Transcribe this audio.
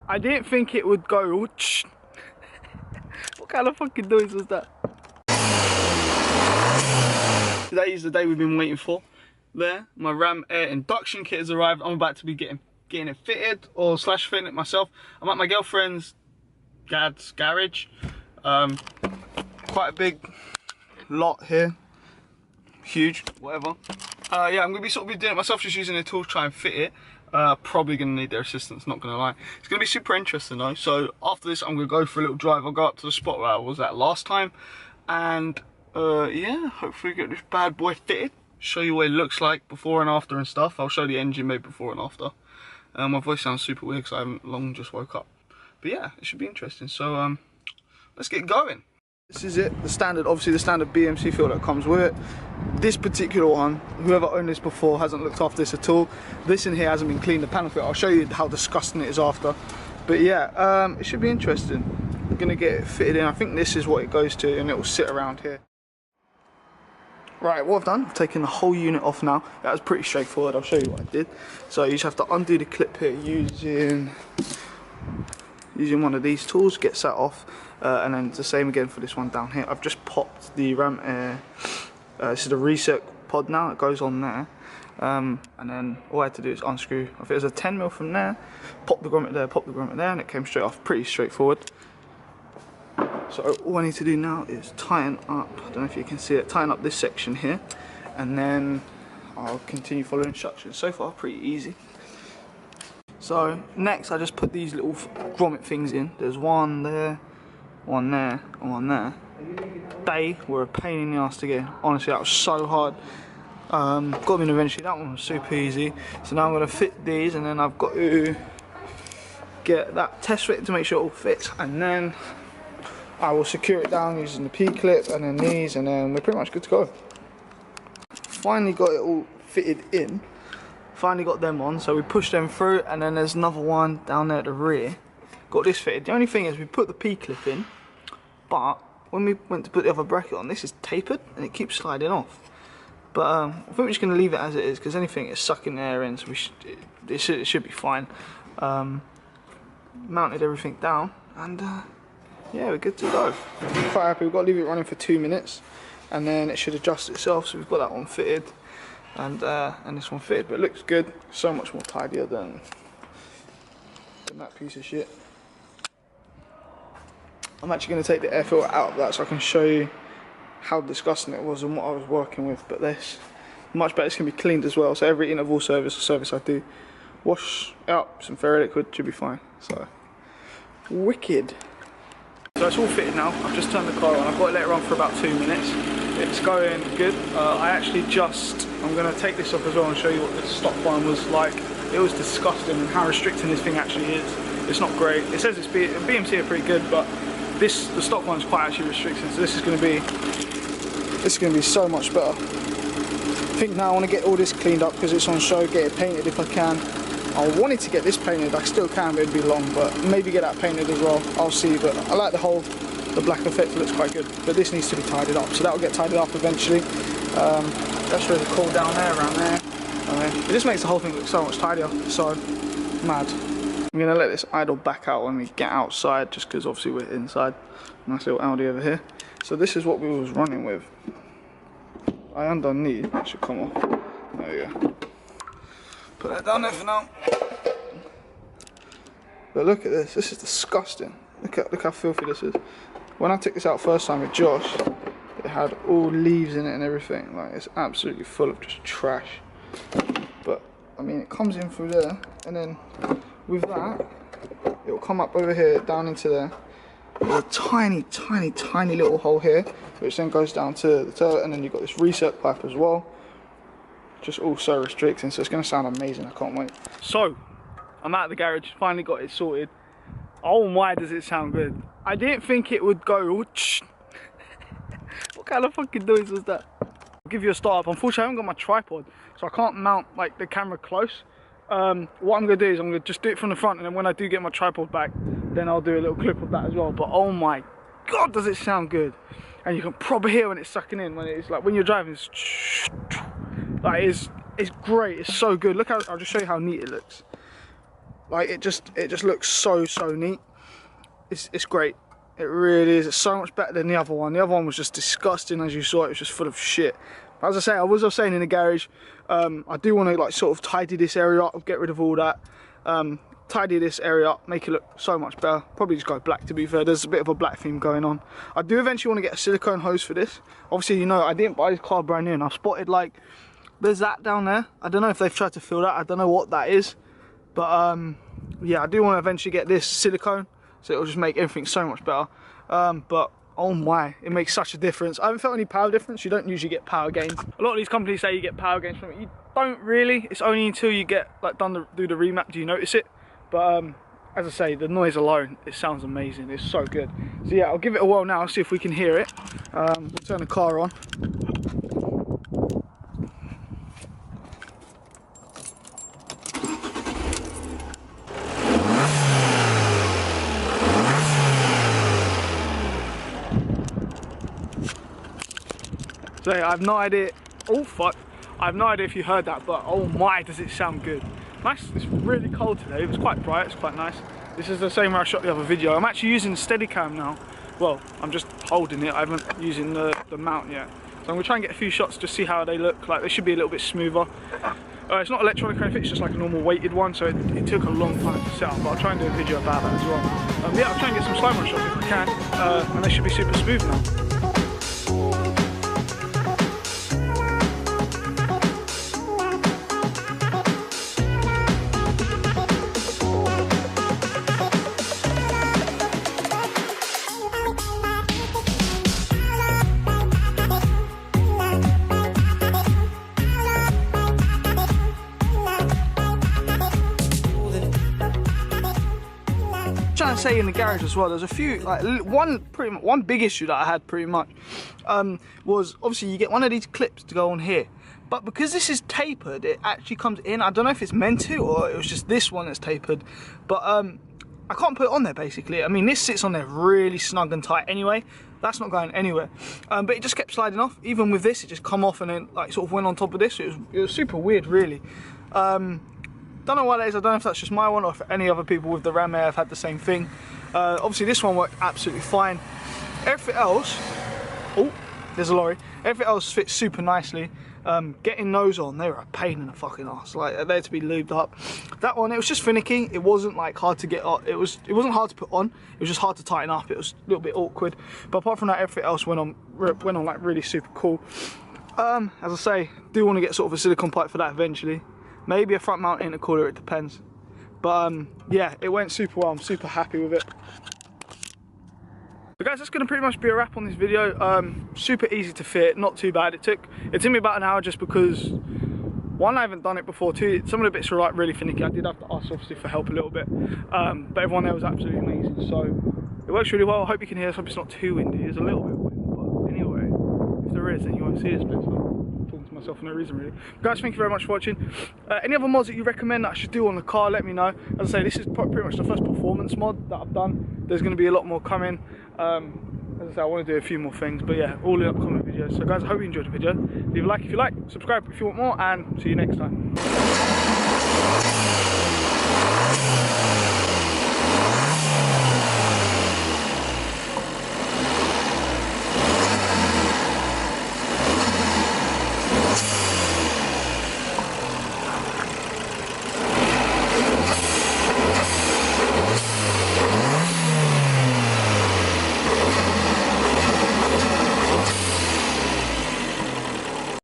I didn't think it would go. What kind of fucking noise was that? Today is the day we've been waiting for. There, my RAMAIR induction kit has arrived. I'm about to be getting it fitted or slash fitting it myself. I'm at my girlfriend's dad's garage. Quite a big lot here. Huge, whatever. Yeah, I'm gonna be doing it myself, just using a tool to try and fit it. Probably gonna need their assistance, not gonna lie. It's gonna be super interesting though. So after this, I'm gonna go for a little drive. I'll go up to the spot where I was at last time, and yeah, hopefully get this bad boy fitted. Show you what it looks like before and after and stuff. I'll show the engine made before and after. My voice sounds super weird because I haven't long just woke up. But yeah, it should be interesting. So let's get going. This is it, the standard, obviously the standard BMC filter that comes with it. This particular one, whoever owned this before hasn't looked after this at all. This in here hasn't been cleaned, the panel filter. I'll show you how disgusting it is after. But yeah, it should be interesting. I'm gonna get it fitted in. I think this is what it goes to, and it will sit around here. Right, what I've done, I've taken the whole unit off now. That was pretty straightforward. I'll show you what I did. So you just have to undo the clip here using one of these tools, gets that off, and then it's the same again for this one down here. I've just popped the RAMAIR, this is the reset pod now, it goes on there, and then all I had to do is unscrew, I think there's a 10mm from there, pop the grommet there, and it came straight off, pretty straightforward. So all I need to do now is tighten up, I don't know if you can see it, tighten up this section here, and then I'll continue following instructions. So far pretty easy. So next I just put these little grommet things in. There's one there, one there, and one there. They were a pain in the ass to get. Honestly, that was so hard. Got them in eventually. That one was super easy. So now I'm going to fit these, and then I've got to get that test fit to make sure it all fits, and then I will secure it down using the P-clip and then these, and then we're pretty much good to go. Finally got it all fitted in. Finally got them on, so we pushed them through, and then there's another one down there at the rear. Got this fitted. The only thing is we put the P-clip in, but when we went to put the other bracket on, this is tapered and it keeps sliding off. But I think we're just going to leave it as it is, because anything is sucking the air in, so it should be fine. Mounted everything down, and yeah, we're good to go. I'm quite happy. We've got to leave it running for 2 minutes, and then it should adjust itself. So we've got that one fitted. And this one fitted, but it looks good. So much more tidier than that piece of shit. I'm actually going to take the air filter out of that so I can show you how disgusting it was and what I was working with. But this much better. It's going to be cleaned as well. So every interval service I do, wash out some ferro liquid, should be fine. So wicked. So it's all fitted now. I've just turned the car on. I've got it later on for about 2 minutes. It's going good. I'm going to take this off as well and show you what the stock one was like. It was disgusting, and how restricting this thing actually is. It's not great. It says it's BMC are pretty good, but the stock one's quite actually restricting. So this is going to be so much better. I think now I want to get all this cleaned up because it's on show. Get it painted if I can. I wanted to get this painted. I still can, but it'd be long. But maybe get that painted as well. I'll see. But I like the black effect. It looks quite good. But this needs to be tidied up. So that'll get tidied up eventually. That's really cool down there, around there. It just makes the whole thing look so much tidier. So mad. I'm gonna let this idle back out when we get outside, just because obviously we're inside. Nice little Audi over here. So this is what we was running with. I undone these. That should come off. There we go. Put that down there for now. But look at this. This is disgusting. Look how filthy this is. When I took this out first time with Josh, it had all leaves in it and everything. Like, it's absolutely full of just trash. But I mean, it comes in through there, and then with that, it will come up over here down into there. There's a tiny little hole here, which then goes down to the toilet, and then you've got this reset pipe as well. Just all so restricting, so it's going to sound amazing. I can't wait. So I'm at the garage, finally got it sorted. Oh my, does it sound good. I didn't think it would go. What kind of fucking noise was that? I'll give you a start up. Unfortunately I haven't got my tripod, so I can't mount like the camera close. What I'm going to do is I'm going to just do it from the front, and then when I do get my tripod back, then I'll do a little clip of that as well. But oh my god, does it sound good. And you can probably hear when it's sucking in, when it's like, when you're driving, it's like, it's great. It's so good. Look how, I'll just show you how neat it looks. Like it just looks so neat. It's great. It really is. It's so much better than the other one. The other one was just disgusting, as you saw. It was just full of shit. But as I say, I was saying in the garage, I do want to like sort of tidy this area up, get rid of all that, tidy this area up, make it look so much better. Probably just go black, to be fair. There's a bit of a black theme going on. I do eventually want to get a silicone hose for this. Obviously, you know, I didn't buy this car brand new, and I've spotted like there's that down there. I don't know if they've tried to fill that. I don't know what that is, but yeah, I do want to eventually get this silicone, so it'll just make everything so much better. But oh my, it makes such a difference. I haven't felt any power difference. You don't usually get power gains. A lot of these companies say you get power gains from it. You don't really. It's only until you get like do the remap do you notice it. But as I say, the noise alone, it sounds amazing. It's so good. So yeah, I'll give it a whirl now, see if we can hear it. We'll turn the car on. So I have no idea. Oh fuck! I have no idea if you heard that, but oh my, does it sound good? Nice. It's really cold today. It was quite bright. It's quite nice. This is the same where I shot the other video. I'm actually using Steadicam now. Well, I'm just holding it. I haven't using the mount yet. So I'm gonna try and get a few shots to see how they look. Like they should be a little bit smoother. It's not electronic or anything. It's just like a normal weighted one. So it took a long time to set up. But I'll try and do a video about that as well. Yeah, I'll try and get some slow mo shots if I can, and they should be super smooth now. Trying to say in the garage as well, there's a few, like one big issue that I had pretty much was obviously you get one of these clips to go on here, but because this is tapered, it actually comes in. I don't know if it's meant to or it was just this one that's tapered, but I can't put it on there basically. I mean, this sits on there really snug and tight anyway. That's not going anywhere, but it just kept sliding off. Even with this, it just come off and then like sort of went on top of this. It was super weird, really. Don't know what that is. I don't know if that's just my one or if any other people with the RAMAIR have had the same thing. Obviously this one worked absolutely fine. Everything else, oh, there's a lorry. Everything else fits super nicely. Getting those on, they were a pain in the fucking ass. Like they're there to be lubed up. That one, it was just finicky. It wasn't like hard to get up. It wasn't hard to put on. It was just hard to tighten up. It was a little bit awkward. But apart from that, everything else went on like really super cool. As I say, do want to get sort of a silicone pipe for that eventually. Maybe a front mount intercooler, it depends. But yeah, it went super well. I'm super happy with it. So guys, that's going to pretty much be a wrap on this video. Super easy to fit, not too bad. It took me about an hour just because, one, I haven't done it before, two, some of the bits were like really finicky. I did have to ask obviously for help a little bit. But everyone there was absolutely amazing. So it works really well. I hope you can hear us. I hope it's not too windy. There's a little bit of wind, but anyway, if there is, then you won't see this bit. So talking to myself for no reason really. Guys, thank you very much for watching. Any other mods that you recommend that I should do on the car, let me know. As I say, this is pretty much the first performance mod that I've done. There's going to be a lot more coming. As I say, I want to do a few more things, but yeah, all in upcoming videos. So guys, I hope you enjoyed the video. Leave a like if you like, subscribe if you want more, and see you next time.